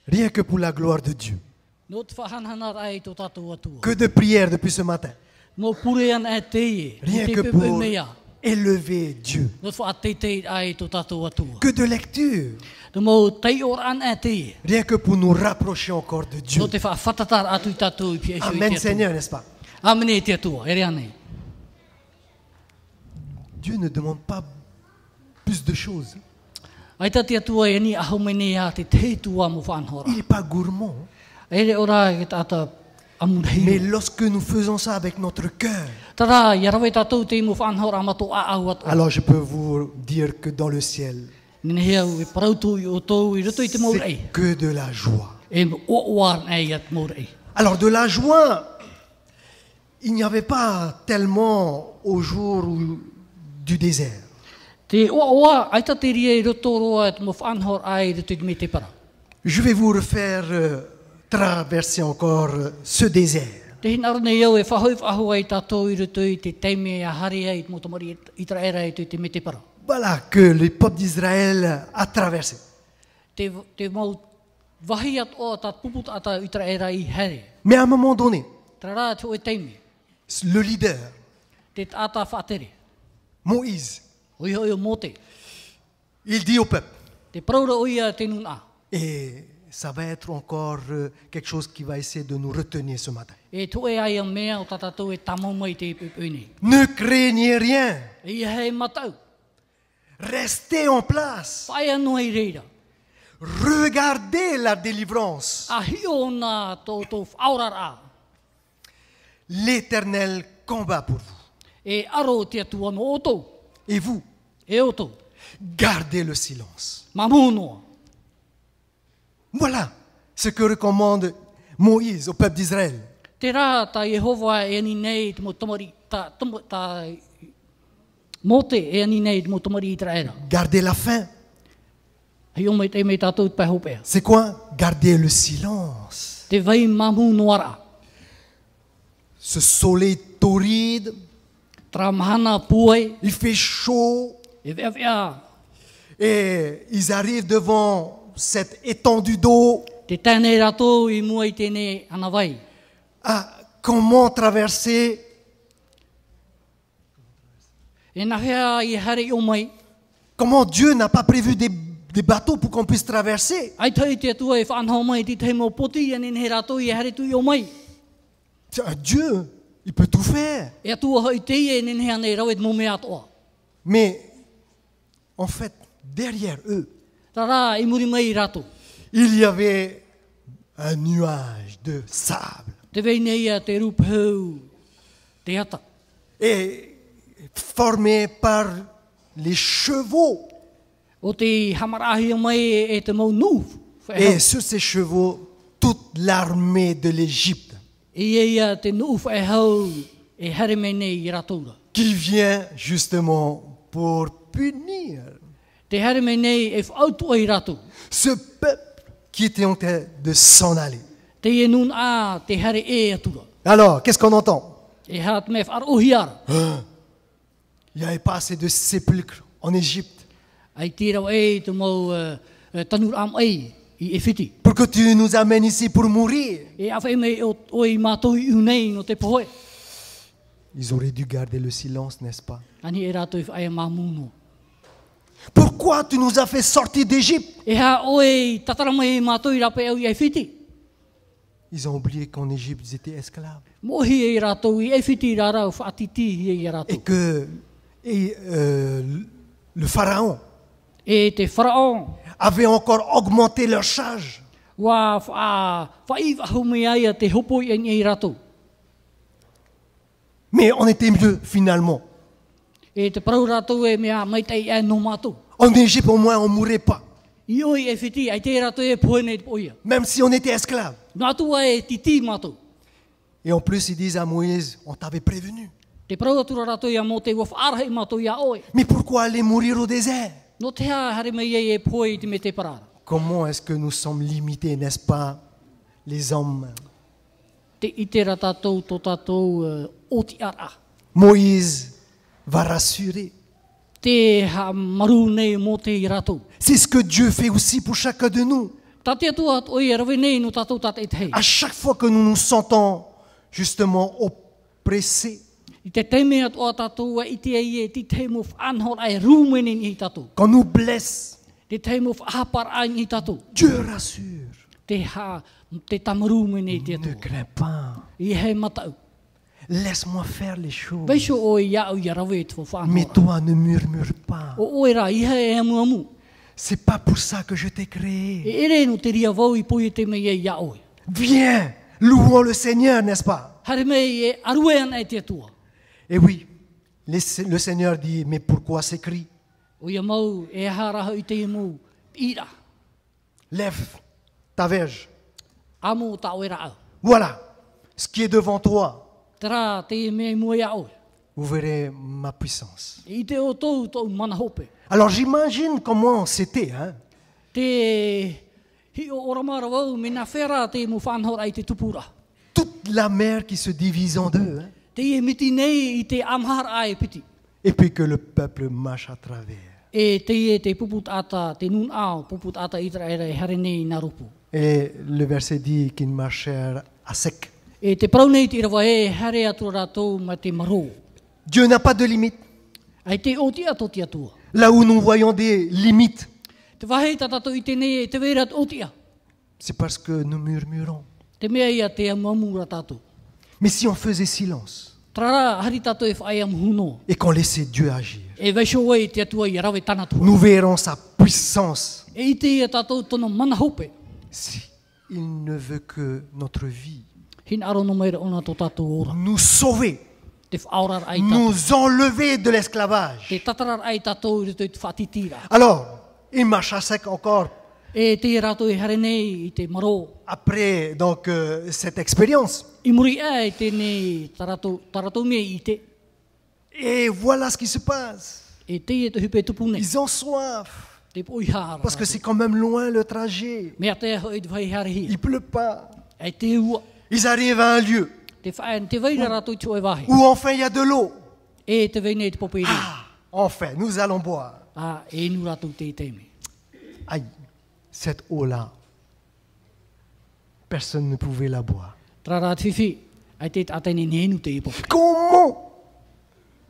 Rien que pour la gloire de Dieu. Que de prières depuis ce matin. Rien que pour élever Dieu. Que de lecture. Rien que pour nous rapprocher encore de Dieu. Amen Seigneur, n'est-ce pas? Dieu ne demande pas plus de choses. Il n'est pas gourmand. Mais lorsque nous faisons ça avec notre cœur, alors je peux vous dire que dans le ciel, c'est que de la joie. Alors de la joie, il n'y avait pas tellement au jour du désert. Je vais vous refaire traverser encore ce désert. Voilà que le peuple d'Israël a traversé. Mais à un moment donné, le leader, Moïse, il dit au peuple, et ça va être encore quelque chose qui va essayer de nous retenir ce matin. Ne craignez rien. Restez en place. Regardez la délivrance. L'Éternel combat pour vous. Et vous, gardez le silence. Voilà ce que recommande Moïse au peuple d'Israël. Gardez la faim. C'est quoi? Garder le silence. Ce soleil torride, il fait chaud, et ils arrivent devant cette étendue d'eau. Ah, comment traverser? Comment Dieu n'a pas prévu des bateaux pour qu'on puisse traverser? Dieu, il peut tout faire. Mais en fait, derrière eux, il y avait un nuage de sable. Et formé par les chevaux. Et sur ces chevaux, toute l'armée de l'Égypte. Qui vient justement pour punir ce peuple qui était en train de s'en aller. Alors, qu'est-ce qu'on entend? Il n'y avait pas assez de sépulcres en Égypte. Pour que tu nous amènes ici pour mourir. Ils auraient dû garder le silence, n'est-ce pas? Pourquoi tu nous as fait sortir d'Égypte? Ils ont oublié qu'en Égypte, ils étaient esclaves. Et que le pharaon avait encore augmenté leur charge. Mais on était mieux finalement. En Égypte, au moins, on ne mourrait pas. Même si on était esclave. Et en plus, ils disent à Moïse, on t'avait prévenu. Mais pourquoi aller mourir au désert? Comment est-ce que nous sommes limités, n'est-ce pas, les hommes? Moïse va rassurer. te maru nei mo te I rātou. C'est ce que Dieu fait aussi pour chacun de nous. Tā te atua oi e rawe nei no tātou tātou e te hei. À chaque fois que nous nous sentons justement oppressés, I te teime atua tātou I te ai e te te mo whanhor ai rūmene ni tātou. qu'on nous blesse, Te te mo whahapar ai ni tātou. Dieu rassure. Te tamarūmene I te Ne atua. crains pas. I hei matau. Laisse-moi faire les choses. Beiso oi iau I rawe e te whanhor. Mais toi, ne murmure pas. O oi rā, I hei e amu amu. C'est pas pour ça que je t'ai créé. E ere no te ria vau I poi e te mei e ia oi. Viens, louons le Seigneur, n'est-ce pas? Hare mei e arue ana e te atua. Et oui, le Seigneur dit, mais pourquoi ces cris? O ia mau e haraha I te imu ira. Lève ta verge. Amo ta oe rā au. Voilà, ce qui est devant toi. Tera te mea mua ia oi. Vous verrez ma puissance. I te o tau tau mana hope. Alors j'imagine comment c'était, hein? Te hi o oramara wau me na whera te mu whanhor ai te tupura. Toute la mer qui se divise en deux, hein? Te e miti nei I te amhar ai piti. Et puis que le peuple marche à travers. E te puput ata, te nun au, puput ata Israel e hare nei na rupu. Et le verset dit qu'ils marchèrent à sec. E te parau nei te irawa e hare atu rātou ma te maro. Dieu n'a pas de limite. Ai te oti ato te atua. Là où nous voyons des limites, Te wahei tatato I te nei e te wera otia. c'est parce que nous murmurons. Te mea ia te amamura tātou. Mais si on faisait silence Trara hari tātou e whae am huno. et qu'on laissait Dieu agir, E waisho e te atua I rawe tanatua. nous verrons sa puissance. E I te ia tātou tono mana hope. Si il ne veut que notre vie, Hin aro no meira ona tō tātou ora. nous sauver, Te whaorar ai tātou. nous enlever de l'esclavage. Te tatarar ai tātou I te whatitira. Alors, il marche à sec encore E te rātou e hare nei I te maro. après donc cette expérience. I muri ai te nei taratou mea I te. Et voilà ce qui se passe. E te e te hupe tupu nei. Ils ont soif Te poi hara. parce que c'est quand même loin le trajet. Mea te hoi te whai hare hi. Il pleut pas. E te ua. Ils arrivent à un lieu Te whaen te waira rātou I te oe wahi. où enfin il y a de l'eau. E te wei nei te pope iri. Ah, enfin, nous allons boire. E nu rātou te teime. Aïe, cette eau-là, personne ne pouvait la boire. Tra rā whiwhi. Ai te atene nenu te ipo. Comment?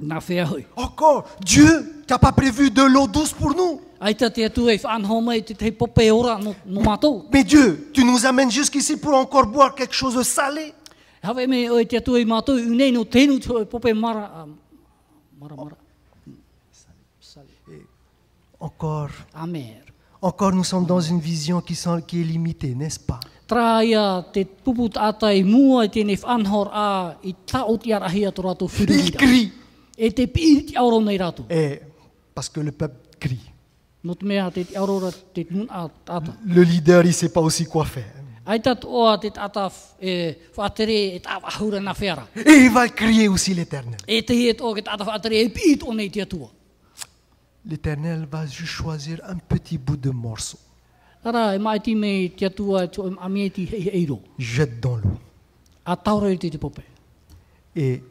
Nā whea hoi. Encore, Dieu n'a pas prévu de l'eau douce pour nous. Ai ta te atu e whaanho mai te pope ora no mātou. Mais Dieu, tu nous amènes jusqu'ici pour encore boire quelque chose de salé. Hawe me o te atu e mātou unei no tēnu te pope mara. Encore, Amer. encore nous sommes dans une vision qui est limitée, n'est-ce pas? Tra ia te puput ata I mua I tēnei whanhor a I tau ti arahi atu rātou Il whiruhira. crie. E te pi ti auro nei rātou. Et parce que le peuple crie. No te mea te aurora te nun a tata. Le leader, il ne sait pas aussi quoi faire. Ai tat oa te tata whaatere e tā wahura na whera. Et il va crier aussi l'Éternel. E te hiet o ke tata whaatere e pi o nei te atua. L'Éternel va juste choisir un petit bout de morceau. Ara e mai ti me te atua e tō amie ti hei eiro. Jette dans l'eau. A taura te te pope. Et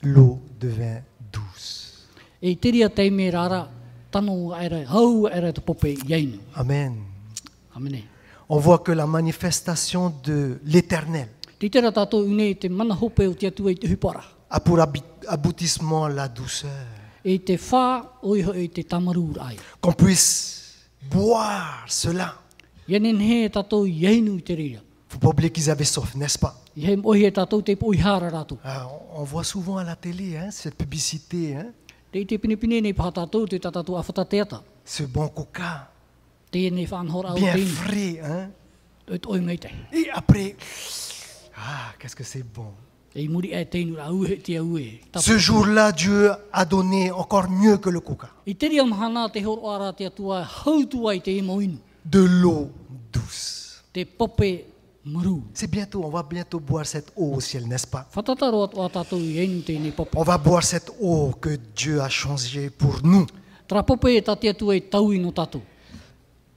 l'eau devint douce. E te ria te me rara tano aere hau aere te pope ieinu. Amen. Amene. On voit que la manifestation de l'Éternel Te tera tātou unei te mana hope o te atua I te hupara. a pour aboutissement la douceur. E te whā oiho e te tamaru ai. Qu'on puisse boire cela. Ianen he tātou ieinu I te ria. Faut pas oublier qu'ils avaient soif, n'est-ce pas? I he ohi e tātou te poihara rātou. On voit souvent à la télé hein, cette publicité, hein, Te pinipine nei paha tātou te tātou awhata teata. ce bon coca, Te nei whanhora au bien tēnu. frais. Hein. E te oi mei te. Et après, qu'est-ce que c'est bon. E muri e tēnu ra uhe te auhe. Ce jour-là, Dieu a donné encore mieux que le coca. I te ria mahana te horo ara te atua hautua I te imoinu. De l'eau douce. Te pope maru. C'est bientôt, on va bientôt boire cette eau au ciel, n'est-ce pas? Whatataro atua tātou I einu tēnei pope. On va boire cette eau que Dieu a changée pour nous. Tra pope e tā te atua E taui no tātou.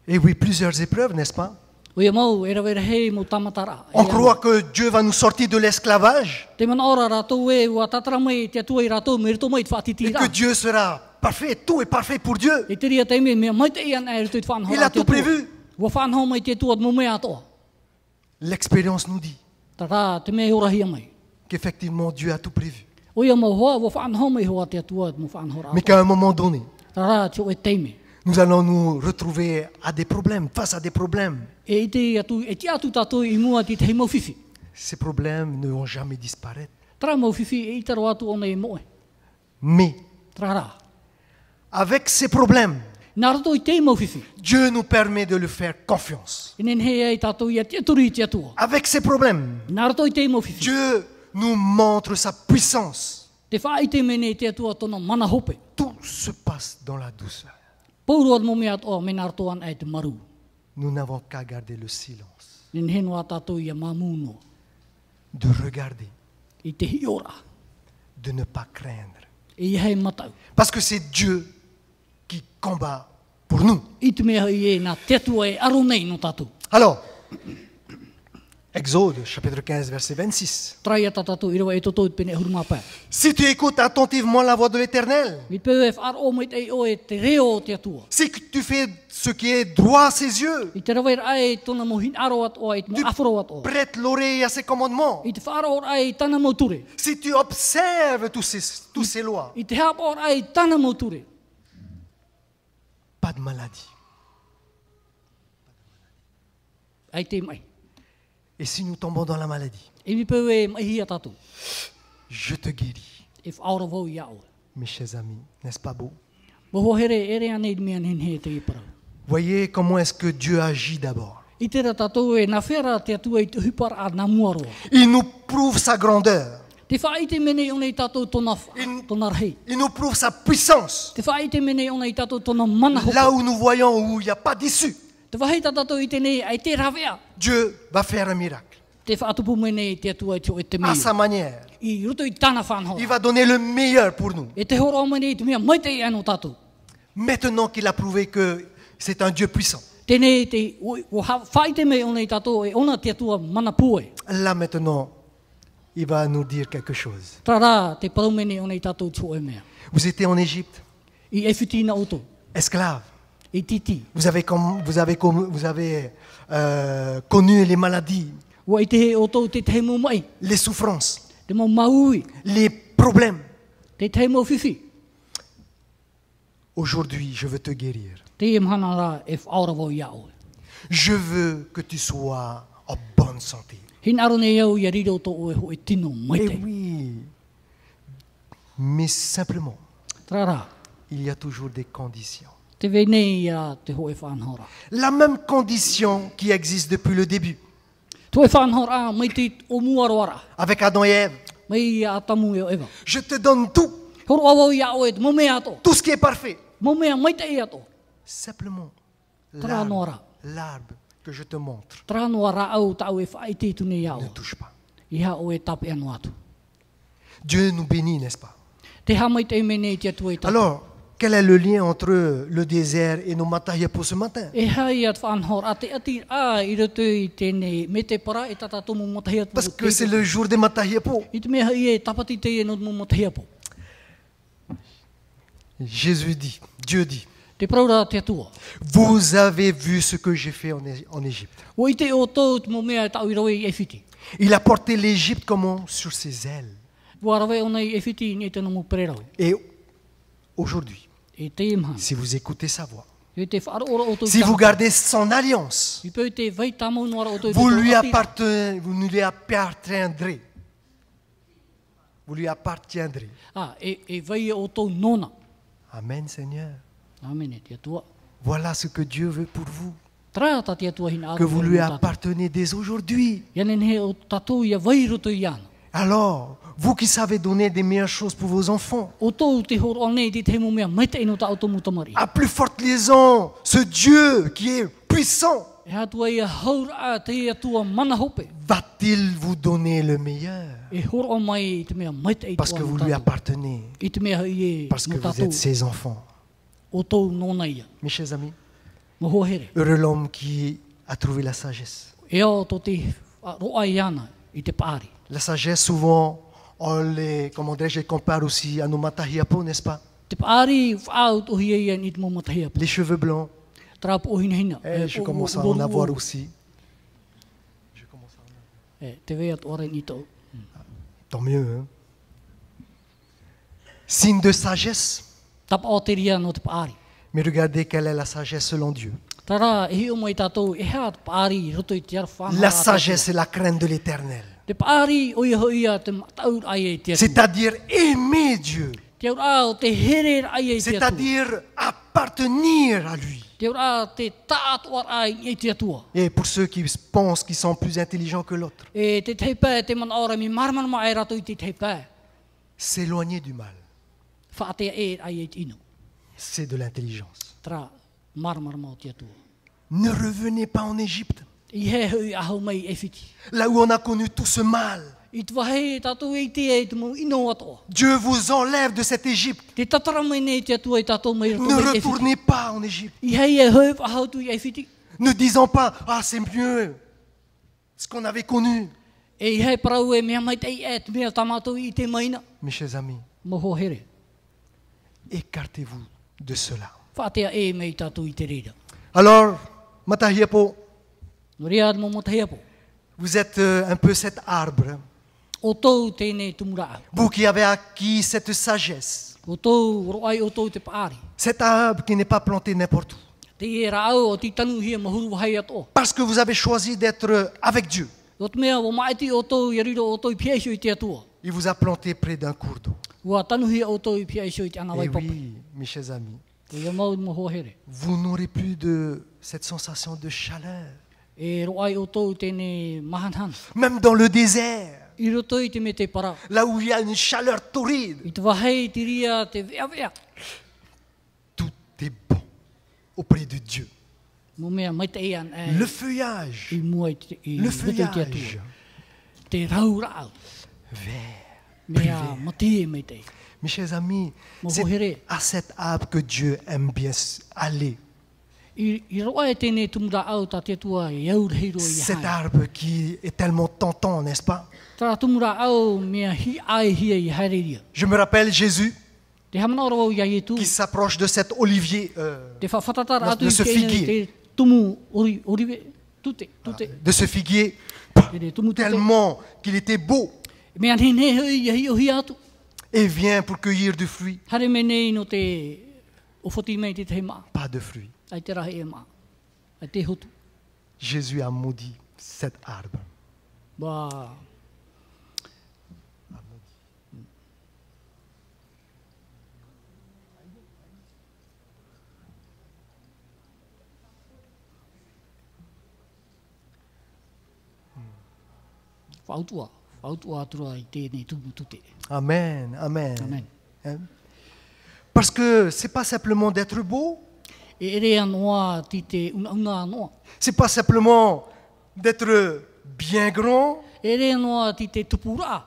Et oui, plusieurs épreuves, n'est-ce pas? O ia mau, e rawera hei mo tamatara. On croit que Dieu va nous sortir de l'esclavage Te mana ora rātou e ua tatara mai te atua I rātou me rito mai te et whaatitira. que Dieu sera parfait, tout est parfait pour Dieu. E te ria te me mai te ian e rutu whanhora. Il a tout prévu. Wa whanhora mai te tuat mo mea toa. L'expérience nous dit Tara te me ora hia mai. qu'effectivement Dieu a tout prévu. O ia mo hoa wa whanhora mai hoa te tuat mo whanhora. Mais qu'à un moment donné, Tara te o e te me. nous allons nous retrouver à des problèmes, face à des problèmes. E i te atu, e te atu tato I mua ti te mo fifi. Ces problèmes ne vont jamais disparaître. Tara mo fifi e i taro atu o nei moe. Mais Tara. avec ces problèmes, Nā rato I te mo fifi. Dieu nous permet de lui faire confiance. Inen he e tato ia te turi te atua. Avec ces problèmes, Nā rato I te mo fifi. Dieu nous montre sa puissance. Te wha I te mene te atua tono mana hope. Tout se passe dans la douceur. Pauruat mo mea toa me nā rato an e te maru. Nous n'avons qu'à garder le silence, Nen he noa tato ia mamuno. de regarder, I te hiora. de ne pas craindre. I hei matau. Parce que c'est Dieu qui combat pour nous. I te mea I e nā te atua e aro nei no tato. Alors, Exode, chapitre 15, verset 26. Trai ata tato I rawa e toto I pene hurumapa. Si tu écoutes attentivement la voix de l'Éternel, I peu e whar o mai te o e te reo te atua. si tu fais ce qui est droit à ses yeux, I te rawa I ai tona mo hin aro at o e te mo tu afro at o. prêtes l'oreille à ses commandements, I te whaaro or ai tana mo ture. si tu observes tous ces lois, I te hapa or ai tana mo ture. pas de maladie. Ai te mai. Et si nous tombons dans la maladie, I mi peu e mai hia tato. je te guéris. E whaora vau I ao. Mes chers amis, n'est-ce pas beau? Moho here ere ane mea nen he te iparau. Voyez comment est-ce que Dieu agit d'abord. I tera tatou e na whera te atua I te hupar a na muaroa. Il nous prouve sa grandeur. Te wha I te mene o nei tatou tona rei. Il nous prouve sa puissance. Te wha I te mene o nei tatou tona mana hoka. Là où nous voyons où il n'y a pas d'issue, Te wha hei tatou I te nei ai te rawea. Dieu va faire un miracle. Te wha atupu mene te atua I te o e te mea. À sa manière. I ruto I tana whanhora. Il va donner le meilleur pour nous. E te horo o mene I te mea mai te I ano tatou. Maintenant qu'il a prouvé que c'est un Dieu puissant. Tēnei te whai te mei o nei tatou e ona te atua mana pue. Là maintenant, il va nous dire quelque chose. Tara te paraumene o nei tatou tō e mea. Vous étiez en Égypte, I e whitina oto. esclave. I titi. Vous avez connu les maladies, Wa I te he oto te te mo mai. les souffrances, Te mo maui. les problèmes. Te te mo whiwhi. Aujourd'hui, je veux te guérir. Te e mhana rā e whaora wau I au. Je veux que tu sois en bonne santé. Hin aro nei au I a riro to o e ho e tino mai Eh te. oui, mais simplement, Tara. il y a toujours des conditions. Te venei a te ho e whanhora. La même condition qui existe depuis le début, To e whanhora mai te o muaroara. avec Adam et Ève. Mai a tamu e o ewa. Je te donne tout, Horo awau I au e te mo mea to. tout ce qui est parfait. Mo mea mai te e ato. Simplement, Tranora. l'arbre que je te montre Tranoa ra au tau e whai te tune I au. ne touche pas. Iha o e tape anu atu. Dieu nous bénit, n'est-ce pas? Te hamai te mene te atu e tape. Alors, quel est le lien entre le désert et nos matériaux pour ce matin? E hai at whanhor a te ati a I roto I tēnei me te para e tata tomu matahia Parce que c'est le jour des matériaux. I te mea I e tapati te e no mo matahia po. Jésus dit, Dieu dit, Te praura te atua. vous avez vu ce que j'ai fait en Égypte. O I te o tō te mo mea tau I rawe I e whiti. Il a porté l'Égypte comment? Sur ses ailes. Wa rawe o nei e whiti ni te no mo pererau. Et aujourd'hui, E te imhana. si vous écoutez sa voix, E te whaara ora o tō si vous gardez son alliance, I peu te vai tamau noara o tō vous ne lui appartiendrez. Vous lui appartiendrez. Ah, e vai o tō nona. Amen, Seigneur. Amene te atua. Voilà ce que Dieu veut pour vous. Trata te atua hina Que vous lui appartenez. appartenez dès aujourd'hui. Yanen he o tatou ia vai roto I ana. Alors, vous qui savez donner des meilleures choses pour vos enfants, O tō te horo o nei te te mo mea mai te ino ta automu tamari. à plus forte liaison, ce Dieu qui est puissant, E atua ia haura a te atua mana hope. va-t-il vous donner le meilleur? E horo o mai I te mea mai te Parce que vous lui appartenez, I te mea I e parce que no vous tatou êtes ses enfants. o tō nona ia. Mes chers amis, Mo hohere. heureux l'homme qui a trouvé la sagesse. E o tō te roa I ana I te pāri. La sagesse, souvent, on les compare aussi à nos matahiapo, n'est-ce pas? Te paari whaau tohi e ian i te momatahia. Les cheveux blancs. Trapo o hina hina. Je commence à en avoir aussi. Te vea to ore ni tau. Tant mieux. Hein? Signe de sagesse. Tapa o te ria no te paari. Mais regardez quelle est la sagesse selon Dieu. Tara, e o mai tātou, e hea te paari, roto i te arwhana. La sagesse et la crainte de l'Éternel. Te paari o ia hoia te mataur ai e te atua. C'est-à-dire aimer Dieu. Te ura o te here ai e te atua. C'est-à-dire appartenir à lui. Te ura te tātuar ai e te atua. Et pour ceux qui pensent qu'ils sont plus intelligents que l'autre, E te teipē, te man ora mi marmanama ai rato i te teipē. s'éloigner du mal, Whaatea e ai e te ino. c'est de l'intelligence. Tra, marmarama o te atua. Ne revenez pas en Égypte, I he hui ahau mai e whiti. là où on a connu tout ce mal. I te wahe tātou e te e te mo ino atoa. Dieu vous enlève de cette Égypte. Te tatara mai nei te atua i tātou mai rato Ne mai e whiti. retournez pas en Égypte. I hei e hui ahau tu i e whiti. Ne disons pas, ah c'est mieux ce qu'on avait connu. E i hei parau e mea mai te i e te mea tamatou i te maina. Mes chers amis, Moho here. écartez-vous de cela. Whaatea e mei tātou i te reira. Alors, Matahiapo, No rea mo motahia po. vous êtes un peu cet arbre. O tou tēnei tumura au. Vous qui avez acquis cette sagesse. O tou roai o tou te paari. Cet arbre qui n'est pas planté n'importe où. Te e rao o ti tanu hia mahuru wahai ato. Parce que vous avez choisi d'être avec Dieu. O te mea o maiti o tou i riro o tou i piaisho i te atua. Il vous a planté près d'un cours d'eau. Ua tanu hia o tou i piaisho i te anawai Et papai. oui, mes chers amis, Te ia mau moho here. vous n'aurez plus de cette sensation de chaleur. E roai o tou tēnei mahanhan. Même dans le désert, I roto i te me te para. là où il y a une chaleur torride, I te wahei te ria te vea vea. tout est bon auprès de Dieu. Mo mea mai te ian e. Le feuillage, I mua i te i le roto i te feuillage atua. Te rau rao. vert. Mea mati e mai te. Mes chers amis, Mon c'est beau-héré. à cet arbre que Dieu aime bien aller. I roa e tēnei tumura au ta te atua e aur hiro i Cet hai. arbre qui est tellement tentant, n'est-ce pas? Tā tumura au mea hi ai hia i haereria. Je me rappelle Jésus Te hamana ora wau ia tu. qui s'approche de cet olivier, Te whawhatatara atu de i ce tēnei figuier. te tumu oriwe. Tute, tute. de ce figuier, Te tumu tute. tellement qu'il était beau, Mea nene hui ia hi o hi atu. et vient pour cueillir du fruit. Hare me nei no te o whoti mei te te maa. Pas de fruit. Ai te rahi e maa. Ai te hotu. Jésus a maudit cet arbre. Ba. Whautua atura i tēnei tumu tute. Amen, amen. Amen. Hein? Parce que c'est pas simplement d'être beau, E ere anoa ti te una anoa. c'est pas simplement d'être bien grand, E ere anoa ti te tupura.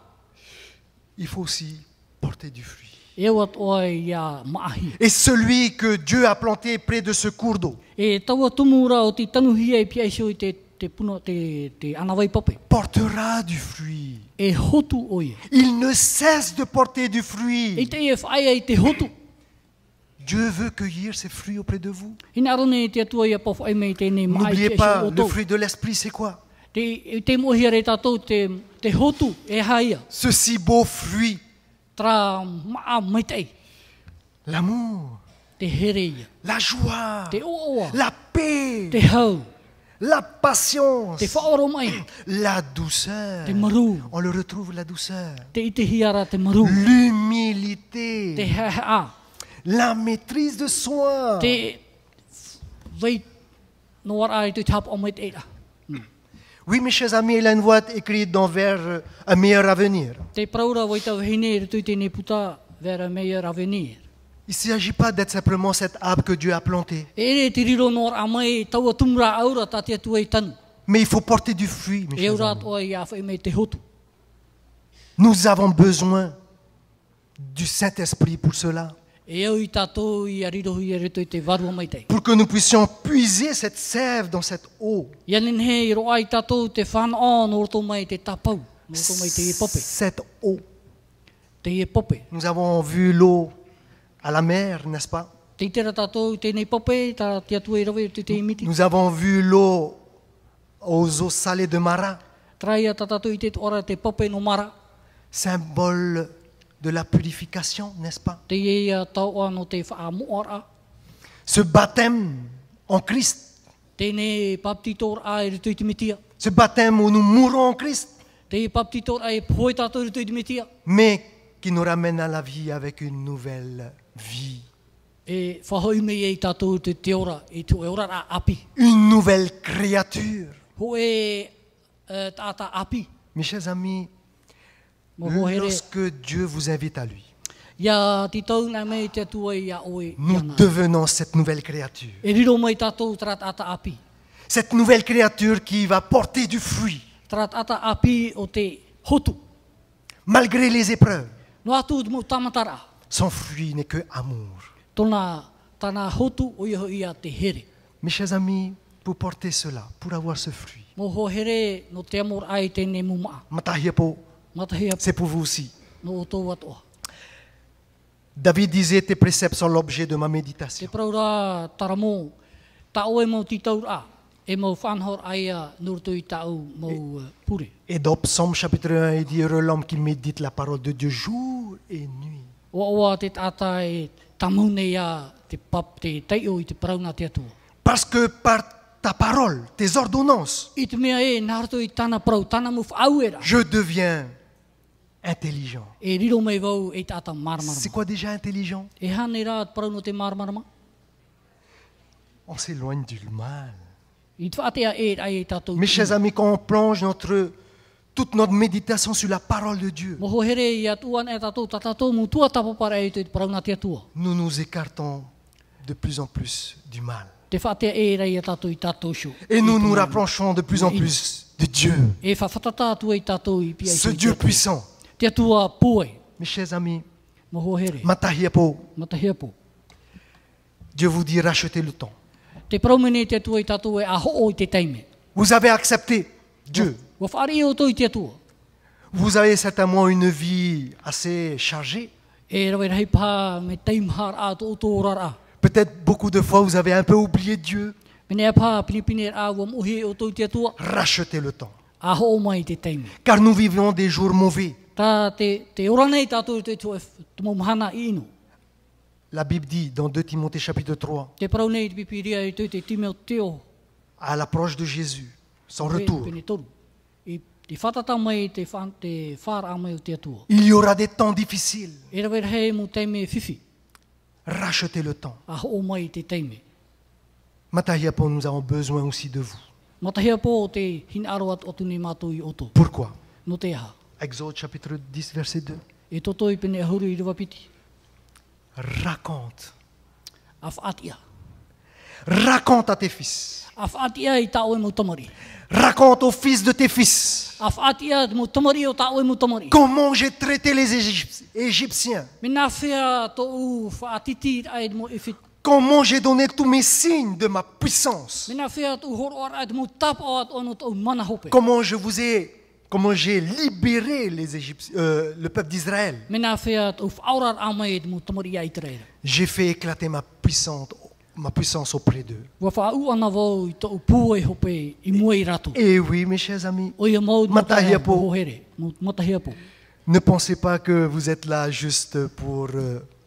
il faut aussi porter du fruit. E wat oai ia maahi. Et celui que Dieu a planté près de ce cours d'eau E taua tumura o ti tanuhia i piaisho i te puno te anawai pape. portera du fruit. E hotu oia. Il ne cesse de porter du E fruit. te e whaia i te hotu. Dieu veut cueillir ses fruits auprès de vous. Hina arone te atua ia pafu ai mei tēnei mai N'oubliez piaisho pas, o le tau. fruit de l'esprit, c'est quoi? Te mohia re tātou te hotu e haia. Ce si beau fruit, Tra maa mai tei. l'amour, Te here ia. la joie, Te oa. la paix, Te hau. la patience, Te whaoro mai. la douceur. Te maru. On le retrouve, la douceur. Te ite hiara te maru. Te L'humilité, hea. la maîtrise de soi. Te vei no war ai te tap o mai te ira. Oui, mes chers amis, il a une voix écrite dans Vers un meilleur avenir. Te praura wai tau hine ritu tēnei puta vera meilleur avenir. Il ne s'agit pas d'être simplement cet arbre que Dieu a planté, E ere te riro nor a mai taua tumura aura ta te atua i tanu. mais il faut porter du fruit, mes E chers ura amis. toa i awhai mei te hotu. Nous avons besoin du Saint-Esprit pour cela, E au i tātou i a riro hui e rito i te varua mai tei. pour que nous puissions puiser cette sève dans cette eau, Ianin he i roa i tātou te whanao no roto mai te tapau. No roto mai te e pope. cette eau. Te e pope. Nous avons vu l'eau à la mer, n'est-ce pas? Te tera tātou tēnei pope, tā te atua i rawe te te imiti. Nous avons vu l'eau aux eaux salées de Mara, Traia tā tātou i te ora te pope no mara. symbole de la purification, n'est-ce pas? Te ia tau ano te whaamoara. Ce baptême en Christ, Tēnei paptitor a i rutu i te mitia. ce baptême où nous mourons en Christ, Te paptitor a i poi tātou i rutu i te mitia. mais qui nous ramène à la vie avec une nouvelle vie, E whahoi me i tātou te ora, i tu e ora a api. une nouvelle créature. Ho e tāta api. Mes chers amis, Mo ho here. lorsque Dieu vous invite à lui, Ia ti tau nā mei te atua i a oe nous iana. devenons cette nouvelle créature. E riro mai tātou trat ata api. Cette nouvelle créature qui va porter du fruit, Trat ata api o te hotu. malgré les épreuves. No atu mo tamatara. Son fruit n'est que amour. Tōna tāna hotu o iho ia te here. Mes chers amis, pour porter cela, pour avoir ce fruit, Mo ho here no te amor ai tēnei mumaa. Matahiapo, Matahia c'est pour vous aussi. no o tō atoa. David disait, tes préceptes sont l'objet de ma Te méditation. praura taramo, ta oe mo ti taura, e mo whanhor aia nurtu i tau mo pure. Et dans Psaume chapitre 1, il dit, heureux l'homme qui médite la parole de Dieu jour et nuit. Oa te tata e tamune ia te pap te teio i te prauna te atua. Parce que par ta parole, tes ordonnances, I te mea e nārtu i tana prau, tana mu whauera. je deviens intelligent. E riro mei vau e tata C'est marmarama. quoi déjà intelligent? E hane rā te prau no te marmarama. On s'éloigne du mal. I te whaatea e ai e tātou. Mes chers amis, quand on plonge toute notre méditation sur la parole de Dieu, Moho here i atuan e tātou tātou mu tua tapapara e te prauna te atua. nous nous écartons de plus en plus du mal. Te whaatea e rei e tātou i tātou shu. Et nous nous rapprochons de plus en plus de Dieu, E whawhatata atua i tātou i pia i ce te Dieu atua. puissant. Te atua pue. Mes chers amis, Moho here. Matahiapo, Matahiapo. Dieu vous dit rachetez le temps. Te praumene te atua i tātou e aho o i te teime. Vous avez accepté Dieu. Wa whaari o tō i te atua. Vous avez certainement une vie assez chargée. E rawe rahi pā me teimhar a tō tō rara. Peut-être beaucoup de fois vous avez un peu oublié Dieu. Mene a pā pinipine a wa muhi o tō i te atua. Rachetez le temps. Aho o mai te teime. Car nous vivons des jours mauvais. Tā te ora nei tātou te momhana i ino. La Bible dit dans 2 Timothée chapitre 3, Te parau nei te pipiria i te timeo teo. à l'approche de Jésus, son retour, Pene toru. I te whatata mai te whara mai o te atua. il y aura des temps difficiles. E rawe rahi mo teime whiwhi. Rachetez le temps. Aho o mai te teime. Matahiapo, nous avons besoin aussi de vous. Matahia po o te hina aroat o tuni mātou i oto. Pourquoi? No te aha. Exode chapitre 10, verset 2. E toto i pene ahuru i rewa piti. Raconte. A whaatia. Raconte à tes fils. A whaatia i tāo e mo tamari. Raconte aux fils de tes fils. A whaatia mo tamari o tāo e mo tamari. Comment j'ai traité les Égyptiens. Mina whea tō u whaatiti ai mo ifit. Comment j'ai donné tous mes signes de ma puissance. Mina whea tō horo ar ai mo tapa o at ono tō mana hope. Comment j'ai libéré le peuple d'Israël. Mina whea tō whaurar a mai mo tamari ai te reira. J'ai fait éclater ma puissance auprès d'eux. Wa whaau ana wau i tō pūe hope i mua i rato. Et oui, mes chers amis, O ia maud Matahia po. mo here. Matahia po. ne pensez pas que vous êtes là juste pour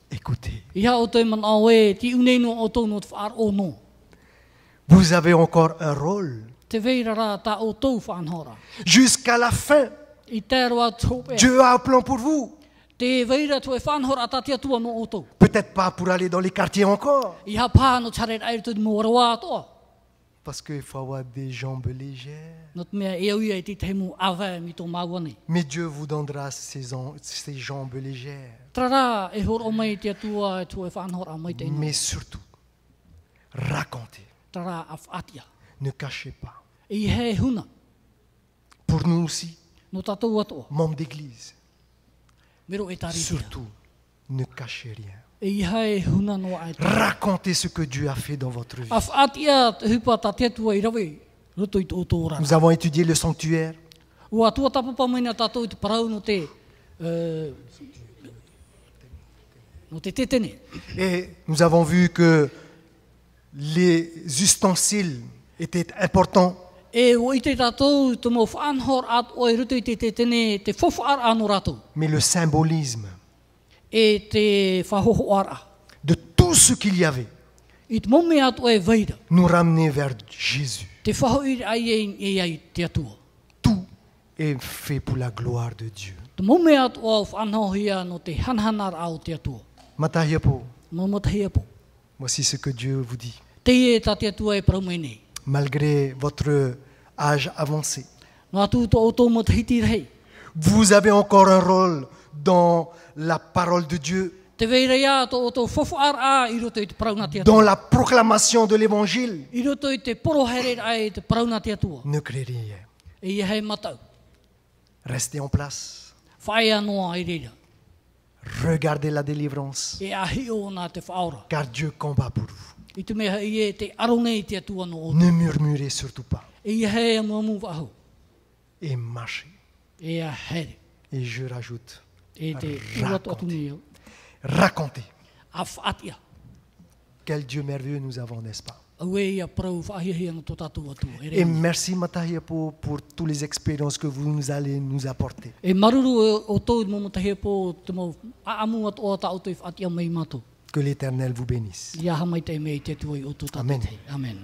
écouter. Ia o te man awe, ti unei no o tō no te whaar o no. Vous avez encore un rôle. Te veira rā tā o tō whanhora. Jusqu'à la fin, I tērua tōpea. Dieu a un plan pour vous. Te veira tō e whanhora tā tia tua no o tō. Peut-être pas pour aller dans les quartiers encore. I ha pā no tare ai tō mo rawa toa. Parce qu'il faut avoir des jambes légères. No te mea e au ia i te te mu awe mi tō māwane. Mais Dieu vous donnera ces jambes légères. Trara e horo o mai tia tua e tō e whanhora mai te ino. Mais surtout, racontez. Trara a whaatia. Ne cachez pas. I he huna. Pour nous aussi, No tātou atoa. membres d'église, Mero e taritia. surtout, ne cachez rien. I he huna no ai tā. Racontez ce que Dieu a fait dans votre vie. A whaatia te hupa tā tia tua i rawe. Roto i tō tō rara. Nous avons étudié le sanctuaire. Ua tua tapapa mai na tātou i te parau no te no te tetene. Et nous avons vu que les ustensiles étaient importants, E o i te tātou, te mo whaanhor at o i rutu i te tetene, te whawhaar anō rātou. mais le symbolisme E te whahoho ara. de tout ce qu'il y avait I te mome at o e veira. nous ramenait vers Jésus. Te whaho i ai e ai te atua. Tout est fait pour la gloire de Dieu. Te mome at o whaanhohia no te hanhanar au te atua. Matahiapo, Mo matahia po. voici ce que Dieu vous dit. Te e tā te atua e praumei nei. Malgré votre âge avancé, No atu to o tō matahiti rei. vous avez encore un rôle dans la parole de Dieu, Te veira ia to o tō whawhaar a i roto i te prauna te atua. dans la proclamation de l'évangile. I roto i te porohere ai te prauna te atua. Ne craignez rien. E ia hei matau. Restez en place. Whae anoa i reira. Regardez la délivrance, E ahi o nā te whaora. car Dieu combat pour vous. I te mea i e te aronei te atua no o. Ne murmurez surtout pas E ia hei a muamu waho. et marchez. E a here. Et je rajoute, E te uratu atu nei au. racontez A whaatia. quel Dieu merveilleux nous avons, n'est-ce pas? Au e ia prau whaahihia no tō tātou atua. E Et rei. merci Matahia pour toutes les expériences que vous allez nous apporter. E maruru o tō mo matahia po te mo aamu at o ta auto i whaatia mai mato. Que l'Éternel vous bénisse. Ia hamai te mei te tuai o tō tātou Amen. te. Amen.